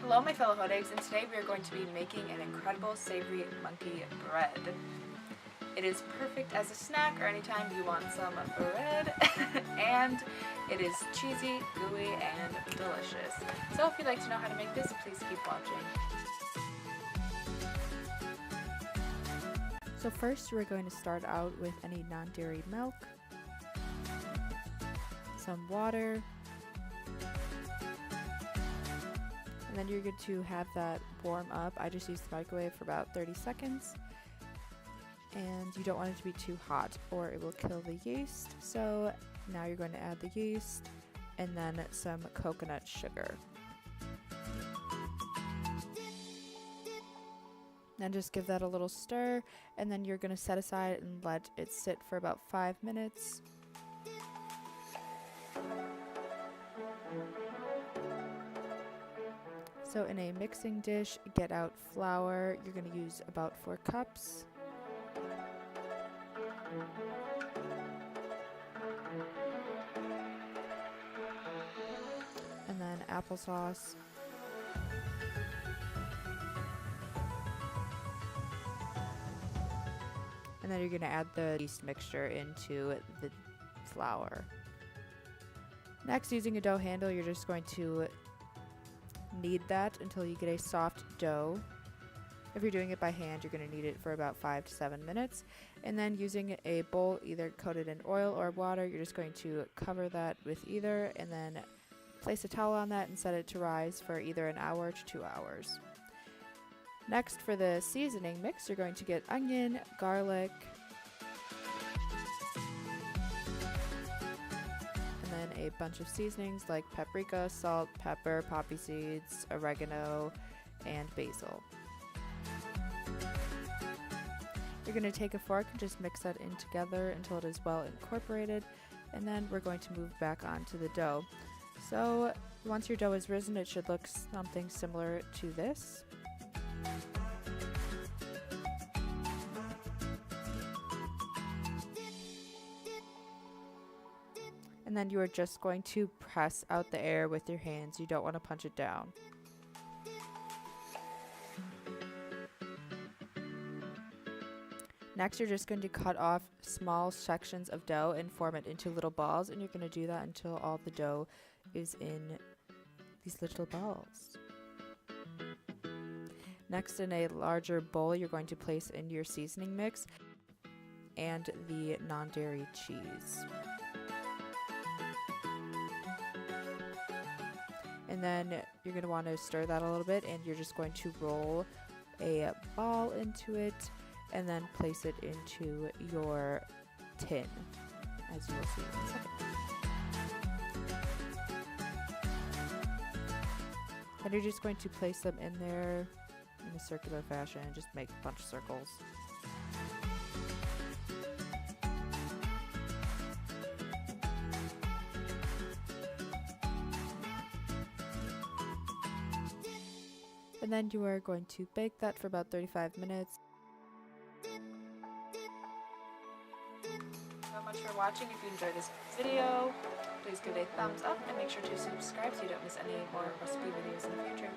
Hello my fellow hot eggs, and today we are going to be making an incredible savory monkey bread. It is perfect as a snack or anytime you want some bread, and it is cheesy, gooey, and delicious. So if you'd like to know how to make this, please keep watching. So first we're going to start out with any non-dairy milk, some water, and then you're good to have that warm up. I just used the microwave for about 30 seconds. And you don't want it to be too hot or it will kill the yeast. So now you're going to add the yeast and then some coconut sugar. Then just give that a little stir, and then you're going to set aside and let it sit for about 5 minutes. So in a mixing dish, get out flour. You're going to use about 4 cups. And then applesauce. And then you're going to add the yeast mixture into the flour. Next, using a dough handle, you're just going to knead that until you get a soft dough. If you're doing it by hand, you're going to knead it for about 5 to 7 minutes. And then using a bowl either coated in oil or water, you're just going to cover that with either, and then place a towel on that and set it to rise for either an hour to 2 hours. Next, for the seasoning mix, you're going to get onion, garlic, and then a bunch of seasonings like paprika, salt, pepper, poppy seeds, oregano, and basil. You're going to take a fork and just mix that in together until it is well incorporated, and then we're going to move back onto the dough. So once your dough is risen, it should look something similar to this. And then you are just going to press out the air with your hands. You don't want to punch it down. Next, you're just going to cut off small sections of dough and form it into little balls, and you're going to do that until all the dough is in these little balls. Next, in a larger bowl, you're going to place in your seasoning mix and the non-dairy cheese. And then you're going to want to stir that a little bit, and you're just going to roll a ball into it and then place it into your tin, as you will see in a second. And you're just going to place them in there in a circular fashion and just make a bunch of circles. And then you are going to bake that for about 35 minutes. So much for watching. If you enjoyed this video, please give it a thumbs up and make sure to subscribe so you don't miss any more recipe videos in the future.